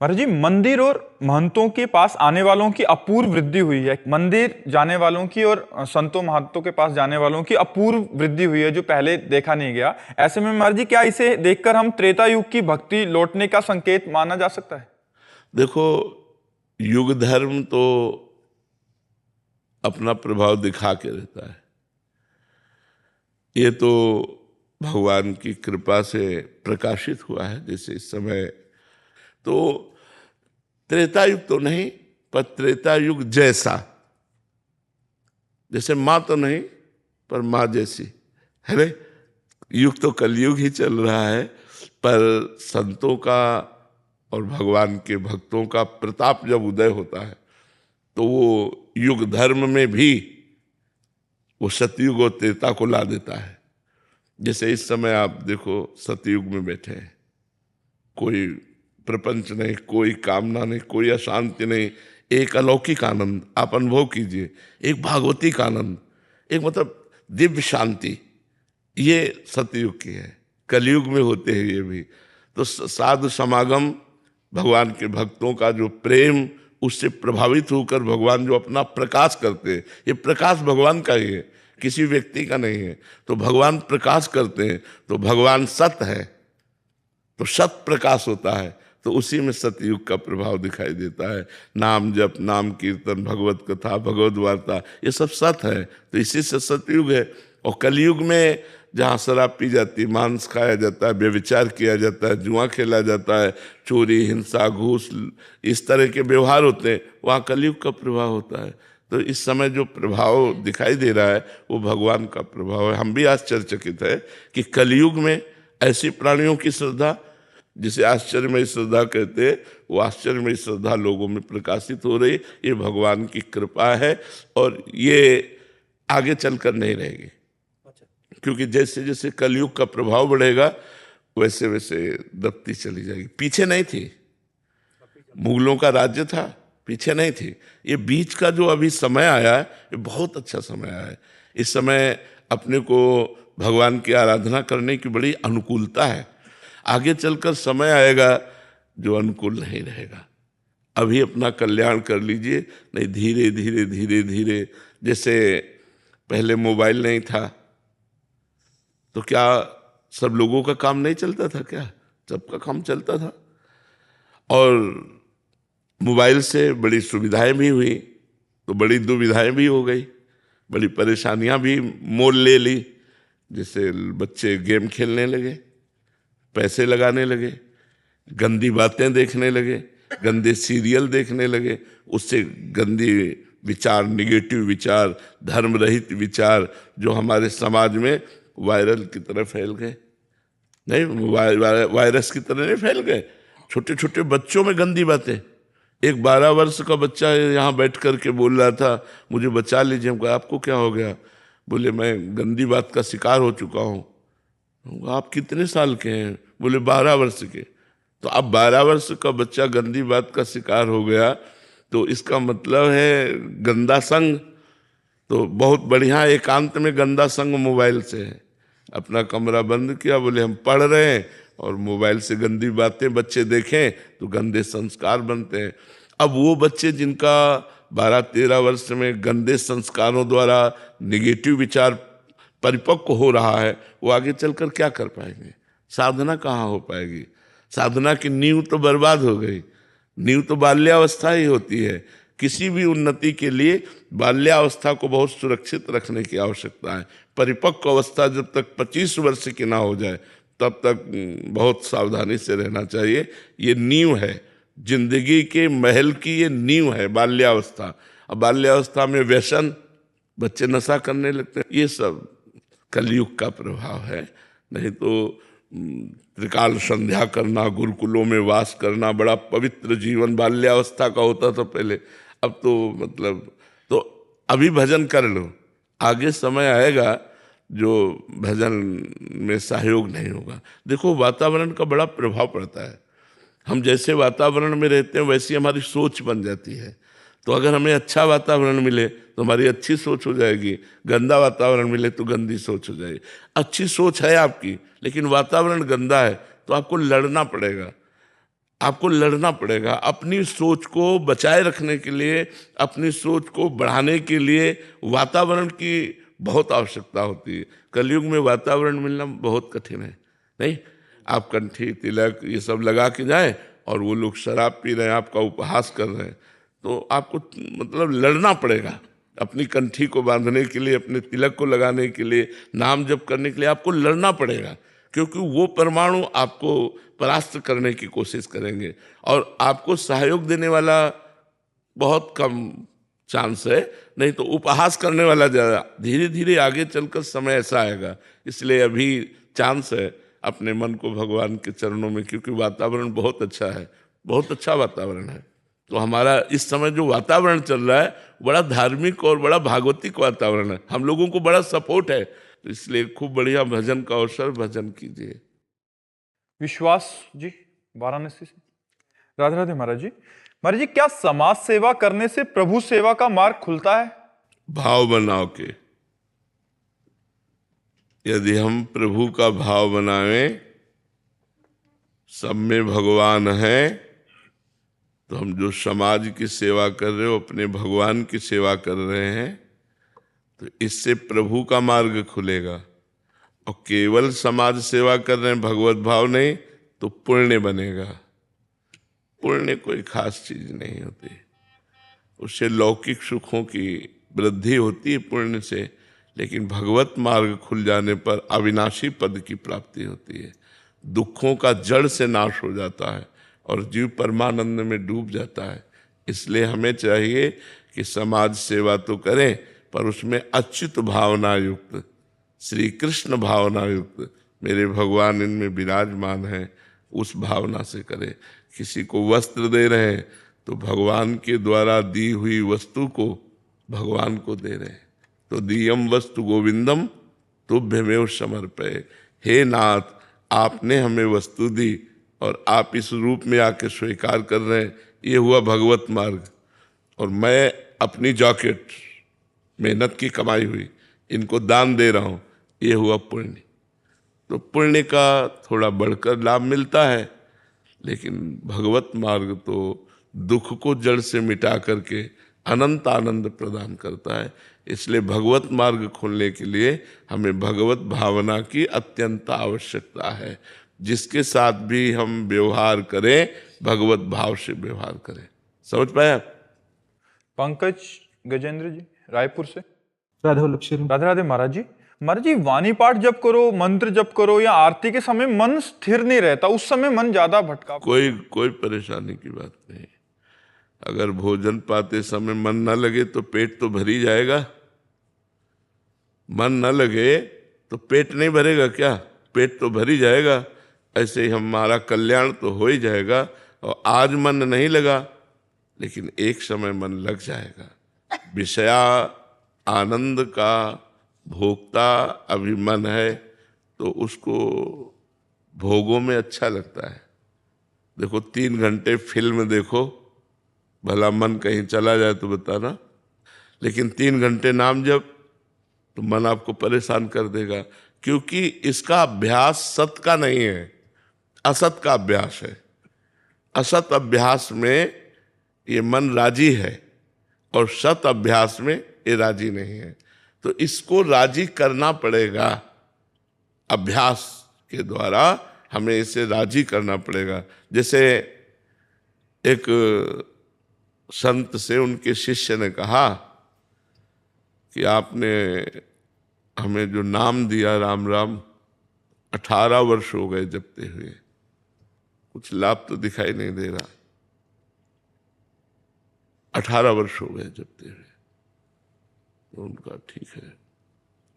महाराज जी, मंदिर और महंतों के पास आने वालों की अपूर्व वृद्धि हुई है। मंदिर जाने वालों की और संतों महंतों के पास जाने वालों की अपूर्व वृद्धि हुई है, जो पहले देखा नहीं गया। ऐसे में महाराज जी, क्या इसे देखकर हम त्रेता युग की भक्ति लौटने का संकेत माना जा सकता है? देखो, युग धर्म तो अपना प्रभाव दिखा के रहता है। ये तो भगवान की कृपा से प्रकाशित हुआ है। जैसे इस समय तो त्रेता युग तो नहीं, पर त्रेता युग जैसा, जैसे माँ तो नहीं पर माँ जैसी है रे। युग तो कलयुग ही चल रहा है, पर संतों का और भगवान के भक्तों का प्रताप जब उदय होता है तो वो युग धर्म में भी वो सतयुग और त्रेता को ला देता है। जैसे इस समय आप देखो, सतयुग में बैठे हैं, कोई प्रपंच नहीं, कोई कामना नहीं, कोई अशांति नहीं, एक अलौकिक आनंद आप अनुभव कीजिए, एक भागवतिक आनंद, एक मतलब दिव्य शांति। ये सतयुग की है। कलयुग में होते हैं ये भी। तो साधु समागम, भगवान के भक्तों का जो प्रेम, उससे प्रभावित होकर भगवान जो अपना प्रकाश करते हैं, ये प्रकाश भगवान का ही है, किसी व्यक्ति का नहीं है। तो भगवान प्रकाश करते हैं, तो भगवान सत्य है, तो सत प्रकाश होता है। तो उसी में सतयुग का प्रभाव दिखाई देता है। नाम जप, नाम कीर्तन, भगवत कथा, भगवत वार्ता, ये सब सत्य है। तो इसी से सतयुग है। और कलयुग में जहाँ शराब पी जाती है, मांस खाया जाता है, व्यभिचार किया जाता है, जुआ खेला जाता है, चोरी, हिंसा, घूस, इस तरह के व्यवहार होते हैं, वहाँ कलयुग का प्रभाव होता है। तो इस समय जो प्रभाव दिखाई दे रहा है वो भगवान का प्रभाव है। हम भी आश्चर्यचकित है कि कलयुग में ऐसी प्राणियों की श्रद्धा, जिसे आश्चर्यमयी श्रद्धा कहते हैं, वो आश्चर्यमयी श्रद्धा लोगों में प्रकाशित हो रही। ये भगवान की कृपा है और ये आगे चलकर नहीं रहेगी। क्योंकि जैसे जैसे कलयुग का प्रभाव बढ़ेगा वैसे वैसे दबती चली जाएगी। पीछे नहीं थी, मुगलों का राज्य था, पीछे नहीं थी। ये बीच का जो अभी समय आया है, ये बहुत अच्छा समय आया है। इस समय अपने को भगवान की आराधना करने की बड़ी अनुकूलता है। आगे चलकर समय आएगा जो अनुकूल नहीं रहेगा। अभी अपना कल्याण कर लीजिए, नहीं धीरे धीरे धीरे धीरे। जैसे पहले मोबाइल नहीं था तो क्या सब लोगों का काम नहीं चलता था? क्या सबका काम चलता था? और मोबाइल से बड़ी सुविधाएं भी हुई तो बड़ी दुविधाएं भी हो गई, बड़ी परेशानियां भी मोल ले ली। जैसे बच्चे गेम खेलने लगे, पैसे लगाने लगे, गंदी बातें देखने लगे, गंदे सीरियल देखने लगे, उससे गंदी विचार, निगेटिव विचार, धर्म रहित विचार जो हमारे समाज में वायरल की तरह फैल गए। नहीं, वायरस की तरह नहीं फैल गए। छोटे छोटे बच्चों में गंदी बातें। एक 12 वर्ष का बच्चा यहाँ बैठ करके बोल रहा था, मुझे बचा लीजिए। हमको आपको क्या हो गया? बोले मैं गंदी बात का शिकार हो चुका हूँ। आप कितने साल के हैं? बोले 12 वर्ष के। तो अब 12 वर्ष का बच्चा गंदी बात का शिकार हो गया तो इसका मतलब है गंदा संग। तो बहुत बढ़िया एकांत में गंदा संग मोबाइल से है। अपना कमरा बंद किया, बोले हम पढ़ रहे हैं और मोबाइल से गंदी बातें बच्चे देखें तो गंदे संस्कार बनते हैं। अब वो बच्चे जिनका 12-13 वर्ष में गंदे संस्कारों द्वारा निगेटिव विचार परिपक्व हो रहा है, वो आगे चलकर क्या कर पाएंगे? साधना कहाँ हो पाएगी? साधना की नींव तो बर्बाद हो गई। नींव तो बाल्यावस्था ही होती है। किसी भी उन्नति के लिए बाल्यावस्था को बहुत सुरक्षित रखने की आवश्यकता है। परिपक्व अवस्था जब तक 25 वर्ष की ना हो जाए तब तक बहुत सावधानी से रहना चाहिए। ये नींव है, जिंदगी के महल की ये नींव है बाल्यावस्था। अब बाल्यावस्था में व्यसन, बच्चे नशा करने लगते हैं, ये सब कलयुग का प्रभाव है। नहीं तो त्रिकाल संध्या करना, गुरुकुलों में वास करना, बड़ा पवित्र जीवन बाल्यावस्था का होता था पहले। अब तो मतलब, तो अभी भजन कर लो, आगे समय आएगा जो भजन में सहयोग नहीं होगा। देखो, वातावरण का बड़ा प्रभाव पड़ता है। हम जैसे वातावरण में रहते हैं वैसी हमारी सोच बन जाती है। तो अगर हमें अच्छा वातावरण मिले तो हमारी अच्छी सोच हो जाएगी, गंदा वातावरण मिले तो गंदी सोच हो जाएगी। अच्छी सोच है आपकी लेकिन वातावरण गंदा है तो आपको लड़ना पड़ेगा। आपको लड़ना पड़ेगा अपनी सोच को बचाए रखने के लिए, अपनी सोच को बढ़ाने के लिए वातावरण की बहुत आवश्यकता होती है। कलयुग में वातावरण मिलना बहुत कठिन है। नहीं, आप कंठी तिलक ये सब लगा के जाएं और वो लोग शराब पी रहे हैं, आपका उपहास कर रहे हैं, तो आपको मतलब लड़ना पड़ेगा अपनी कंठी को बांधने के लिए, अपने तिलक को लगाने के लिए, नाम जप करने के लिए आपको लड़ना पड़ेगा, क्योंकि वो परमाणु आपको परास्त करने की कोशिश करेंगे और आपको सहयोग देने वाला बहुत कम चांस है, नहीं तो उपहास करने वाला ज्यादा। धीरे धीरे आगे चलकर समय ऐसा आएगा, इसलिए अभी चांस है अपने मन को भगवान के चरणों में, क्योंकि वातावरण बहुत अच्छा है, बहुत अच्छा वातावरण है। तो हमारा इस समय जो वातावरण चल रहा है बड़ा धार्मिक और बड़ा भागवतिक वातावरण है, हम लोगों को बड़ा सपोर्ट है, तो इसलिए खूब बढ़िया भजन का अवसर, भजन कीजिए। विश्वास जी वाराणसी से। राधे राधे महाराज जी। महाराज जी, क्या समाज सेवा करने से प्रभु सेवा का मार्ग खुलता है? भाव बनाओ के, यदि हम प्रभु का भाव बनावें, सब में भगवान है, तो हम जो समाज की सेवा कर रहे हो अपने भगवान की सेवा कर रहे हैं, तो इससे प्रभु का मार्ग खुलेगा। और केवल समाज सेवा कर रहे हैं, भगवत भाव नहीं, तो पुण्य बनेगा। पुण्य कोई खास चीज नहीं होती, उससे लौकिक सुखों की वृद्धि होती है पुण्य से, लेकिन भगवत मार्ग खुल जाने पर अविनाशी पद की प्राप्ति होती है, दुखों का जड़ से नाश हो जाता है और जीव परमानंद में डूब जाता है। इसलिए हमें चाहिए कि समाज सेवा तो करें, पर उसमें अच्युत भावना युक्त, श्री कृष्ण भावना युक्त, मेरे भगवान इनमें विराजमान है, उस भावना से करें। किसी को वस्त्र दे रहे हैं तो भगवान के द्वारा दी हुई वस्तु को भगवान को दे रहे हैं, तो दीयम वस्तु गोविंदम तुभ्यमेव समर्पये। हे नाथ, आपने हमें वस्तु दी और आप इस रूप में आके स्वीकार कर रहे हैं, ये हुआ भगवत मार्ग। और मैं अपनी जैकेट मेहनत की कमाई हुई इनको दान दे रहा हूँ, ये हुआ पुण्य। तो पुण्य का थोड़ा बढ़कर लाभ मिलता है, लेकिन भगवत मार्ग तो दुख को जड़ से मिटा करके अनंत आनंद प्रदान करता है। इसलिए भगवत मार्ग खोलने के लिए हमें भगवत भावना की अत्यंत आवश्यकता है। जिसके साथ भी हम व्यवहार करें, भगवत भाव से व्यवहार करें। समझ पाया? पंकज गजेंद्र जी रायपुर से। राधे वल्लभ श्री। राधे राधे महाराज जी। महाराज जी, वाणी पाठ जब करो, मंत्र जब करो या आरती के समय मन स्थिर नहीं रहता, उस समय मन ज्यादा भटका। कोई परेशानी की बात नहीं। अगर भोजन पाते समय मन न लगे तो पेट तो भर ही जाएगा। मन न लगे तो पेट नहीं भरेगा क्या? पेट तो भर ही जाएगा। ऐसे ही हमारा कल्याण तो हो ही जाएगा। और आज मन नहीं लगा, लेकिन एक समय मन लग जाएगा। विषया आनंद का भोक्ता अभी मन है, तो उसको भोगों में अच्छा लगता है। देखो 3 घंटे फिल्म देखो, भला मन कहीं चला जाए तो बताना, लेकिन 3 घंटे नाम जप तो मन आपको परेशान कर देगा, क्योंकि इसका अभ्यास सत का नहीं है, असत का अभ्यास है। असत अभ्यास में ये मन राजी है और सत अभ्यास में ये राजी नहीं है। तो इसको राजी करना पड़ेगा, अभ्यास के द्वारा हमें इसे राजी करना पड़ेगा। जैसे एक संत से उनके शिष्य ने कहा कि आपने हमें जो नाम दिया राम राम, 18 वर्ष हो गए जपते हुए, कुछ लाभ तो दिखाई नहीं दे रहा। 18 वर्ष हो गए जपते हुए। तो उनका ठीक है,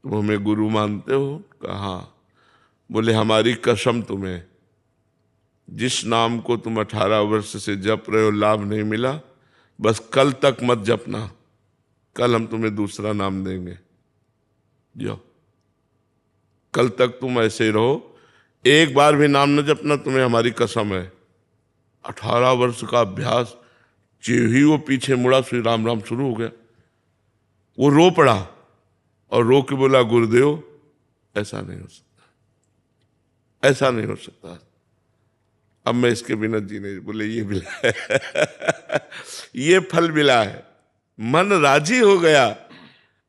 तुम हमें गुरु मानते हो? कहा। बोले हमारी कसम तुम्हें, जिस नाम को तुम 18 वर्ष से जप रहे हो लाभ नहीं मिला, बस कल तक मत जपना, कल हम तुम्हें दूसरा नाम देंगे। जाओ, कल तक तुम ऐसे ही रहो, एक बार भी नाम न जपना, तुम्हें हमारी कसम है। 18 वर्ष का अभ्यास, ही वो पीछे मुड़ा, श्री राम राम शुरू हो गया। वो रो पड़ा और रो के बोला, गुरुदेव ऐसा नहीं हो सकता, ऐसा नहीं हो सकता। अब मैं इसके बिना जी नहीं। बोले ये मिला है ये फल मिला है, मन राजी हो गया,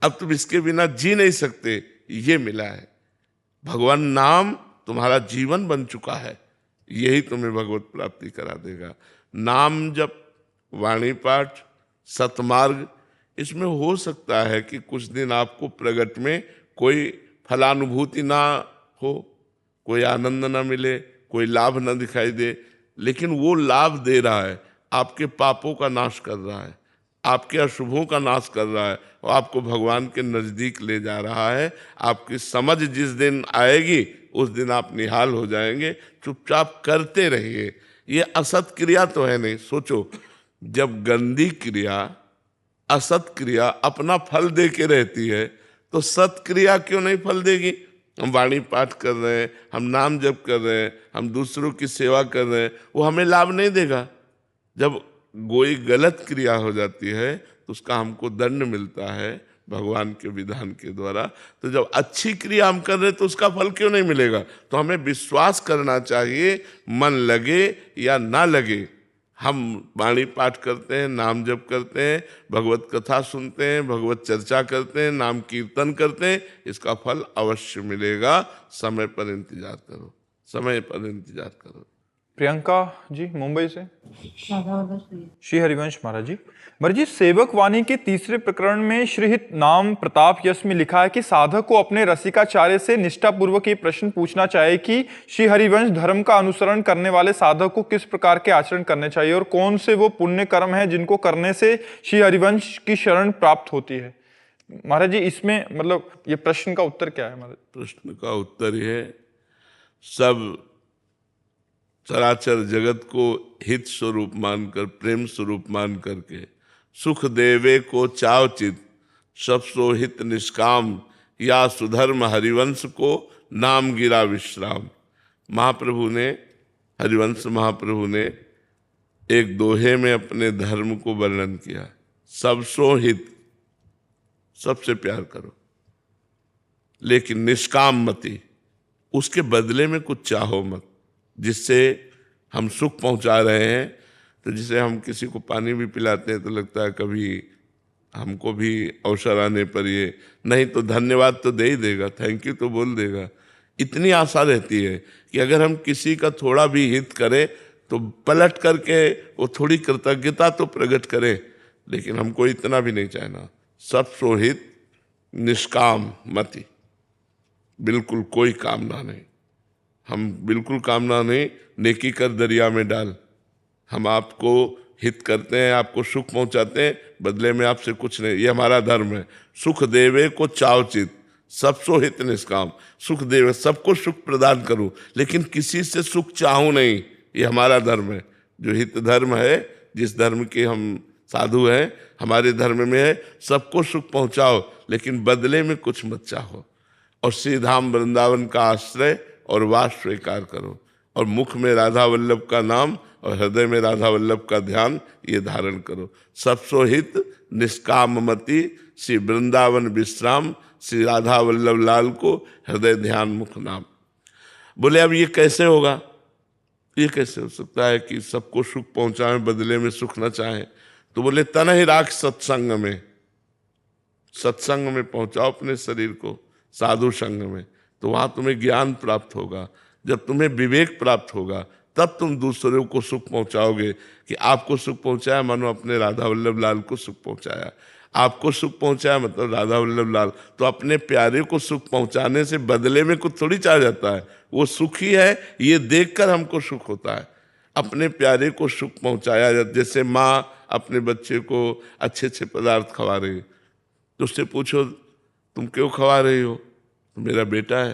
अब तुम इसके बिना जी नहीं सकते, ये मिला है। भगवान नाम तुम्हारा जीवन बन चुका है, यही तुम्हें भगवत प्राप्ति करा देगा। नाम जप, वाणी पाठ, सतमार्ग, इसमें हो सकता है कि कुछ दिन आपको प्रगट में कोई फलानुभूति ना हो, कोई आनंद ना मिले, कोई लाभ ना दिखाई दे, लेकिन वो लाभ दे रहा है, आपके पापों का नाश कर रहा है, आपके अशुभों का नाश कर रहा है और आपको भगवान के नजदीक ले जा रहा है। आपकी समझ जिस दिन आएगी उस दिन आप निहाल हो जाएंगे। चुपचाप करते रहिए। ये असत क्रिया तो है नहीं। सोचो, जब गंदी क्रिया, असत क्रिया अपना फल दे के रहती है तो सत क्रिया क्यों नहीं फल देगी? हम वाणी पाठ कर रहे हैं, हम नाम जप कर रहे हैं, हम दूसरों की सेवा कर रहे हैं, वो हमें लाभ नहीं देगा। जब कोई गलत क्रिया हो जाती है तो उसका हमको दंड मिलता है भगवान के विधान के द्वारा। तो जब अच्छी क्रिया हम कर रहे हैं तो उसका फल क्यों नहीं मिलेगा? तो हमें विश्वास करना चाहिए, मन लगे या ना लगे, हम वाणी पाठ करते हैं, नाम जप करते हैं, भगवत कथा सुनते हैं, भगवत चर्चा करते हैं, नाम कीर्तन करते हैं, इसका फल अवश्य मिलेगा। समय पर इंतजार करो, समय पर इंतजार करो। प्रियंका जी मुंबई से। श्री हरिवंश महाराज जी। महाराज जी, सेवक वाणी के तीसरे प्रकरण में श्रीहित नाम प्रताप यश में लिखा है कि साधक को अपने रसिकाचार्य से निष्ठापूर्वक ये प्रश्न पूछना चाहिए कि श्री हरिवंश धर्म का अनुसरण करने वाले साधक को किस प्रकार के आचरण करने चाहिए और कौन से वो पुण्य कर्म है जिनको करने से श्री हरिवंश की शरण प्राप्त होती है। महाराज जी, इसमें मतलब ये प्रश्न का उत्तर क्या है? महाराज, प्रश्न का उत्तर ये, सब चराचर जगत को हित स्वरूप मानकर, प्रेम स्वरूप मान करके, सुख देवे को चावचित, सब सो हित निष्काम, या सुधर्म हरिवंश को नाम गिरा विश्राम। महाप्रभु ने, हरिवंश महाप्रभु ने एक दोहे में अपने धर्म को वर्णन किया। सब सो हित, सबसे प्यार करो, लेकिन निष्काम मति, उसके बदले में कुछ चाहो मत। जिससे हम सुख पहुंचा रहे हैं, तो जिसे हम किसी को पानी भी पिलाते हैं तो लगता है कभी हमको भी अवसर आने पर ये, नहीं तो धन्यवाद तो दे ही देगा, थैंक यू तो बोल देगा। इतनी आशा रहती है कि अगर हम किसी का थोड़ा भी हित करें तो पलट करके वो थोड़ी कृतज्ञता तो प्रकट करे, लेकिन हमको इतना भी नहीं चाहना। सब सोहित निष्काम मति, बिल्कुल कोई कामना नहीं। हम बिल्कुल कामना नहीं, नेकी कर दरिया में डाल। हम आपको हित करते हैं, आपको सुख पहुंचाते हैं, बदले में आपसे कुछ नहीं, ये हमारा धर्म है। सुख देवे को चावचित, सबसो हित निष्काम। सुख देवे, सबको सुख प्रदान करूं, लेकिन किसी से सुख चाहूं नहीं, ये हमारा धर्म है। जो हित धर्म है, जिस धर्म के हम साधु हैं, हमारे धर्म में है सबको सुख पहुंचाओ, लेकिन बदले में कुछ मत चाहो। और श्री धाम वृंदावन का आश्रय और वास स्वीकार करो, और मुख में राधा वल्लभ का नाम और हृदय में राधा वल्लभ का ध्यान ये धारण करो। सबसो हित निष्काम मति, श्री वृंदावन विश्राम, श्री राधा वल्लभ लाल को हृदय ध्यान मुख नाम। बोले अब ये कैसे होगा? ये कैसे हो सकता है कि सबको सुख पहुंचाए बदले में सुख न चाहे? तो बोले तन ही राख सत्संग में, सत्संग में पहुंचाओ अपने शरीर को, साधु संग में, तो वहां तुम्हें ज्ञान प्राप्त होगा। जब तुम्हें विवेक प्राप्त होगा तब तुम दूसरों को सुख पहुंचाओगे। कि आपको सुख पहुंचाया मानो अपने राधा वल्लभ लाल को सुख पहुंचाया, आपको सुख पहुंचाया मतलब राधा वल्लभ लाल। तो अपने प्यारे को सुख पहुंचाने से बदले में कुछ थोड़ी चाह जाता है, वो सुखी है ये देखकर हमको सुख होता है। अपने प्यारे को सुख पहुंचाया, जैसे माँ अपने बच्चे को अच्छे अच्छे पदार्थ खवा रही है, तो उससे पूछो तुम क्यों खवा रही हो? मेरा बेटा है,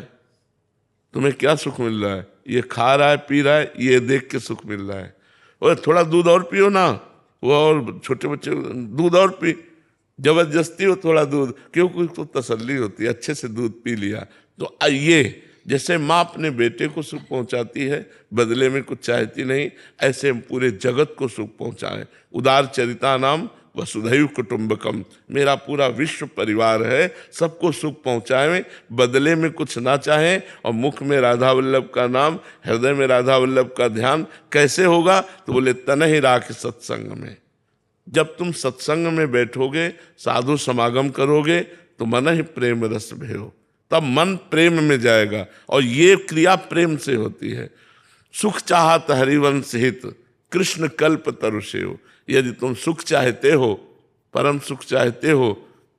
तुम्हें क्या सुख मिल रहा है? ये खा रहा है, पी रहा है, ये देख के सुख मिल रहा है। और थोड़ा दूध और पियो ना, वो और छोटे बच्चे दूध और पी, जबरदस्ती हो थोड़ा दूध, क्योंकि उसको तसल्ली होती है, अच्छे से दूध पी लिया। तो ये जैसे माँ अपने बेटे को सुख पहुंचाती है, बदले में कुछ चाहती नहीं, ऐसे हम पूरे जगत को सुख पहुंचाएं। उदार चरिता नाम वसुधैव कुटुंबकम, मेरा पूरा विश्व परिवार है, सबको सुख पहुंचाएं, बदले में कुछ ना चाहें, और मुख में राधा वल्लभ का नाम, हृदय में राधा वल्लभ का ध्यान कैसे होगा? तो बोले तनहि राख सत्संग में। जब तुम सत्संग में बैठोगे, साधु समागम करोगे, तो मन ही प्रेम रस भयो, तब मन प्रेम में जाएगा, और ये क्रिया प्रेम से होती है। सुख चाहत हरिवंश हित, कृष्ण कल्प तरुषेव। यदि तुम सुख चाहते हो, परम सुख चाहते हो,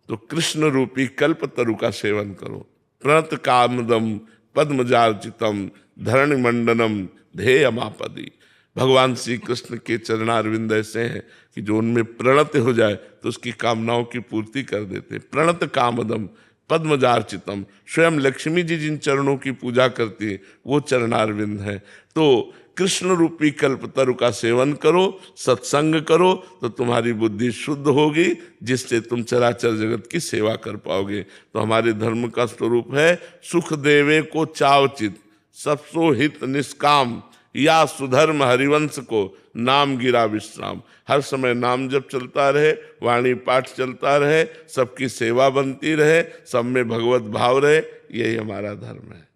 तो कृष्ण रूपी कल्प तरु का सेवन करो। प्रणत कामदम पद्मजार्चितम धरणि मंडनम ध्येयमापदी। भगवान श्री कृष्ण के चरणारविंद ऐसे हैं कि जो उनमें प्रणत हो जाए तो उसकी कामनाओं की पूर्ति कर देते। प्रणत कामदम पद्मजार्चितम, स्वयं लक्ष्मी जी जिन चरणों की पूजा करती है वो चरणारविंद है। तो कृष्ण रूपी कल्पतरु का सेवन करो, सत्संग करो, तो तुम्हारी बुद्धि शुद्ध होगी, जिससे तुम चराचर जगत की सेवा कर पाओगे। तो हमारे धर्म का स्वरूप है सुख देवे को चावचित, सबसो हित निष्काम, या सुधर्म हरिवंश को नाम गिरा विश्राम। हर समय नाम जप चलता रहे, वाणी पाठ चलता रहे, सबकी सेवा बनती रहे, सब में भगवत भाव रहे, यही हमारा धर्म है।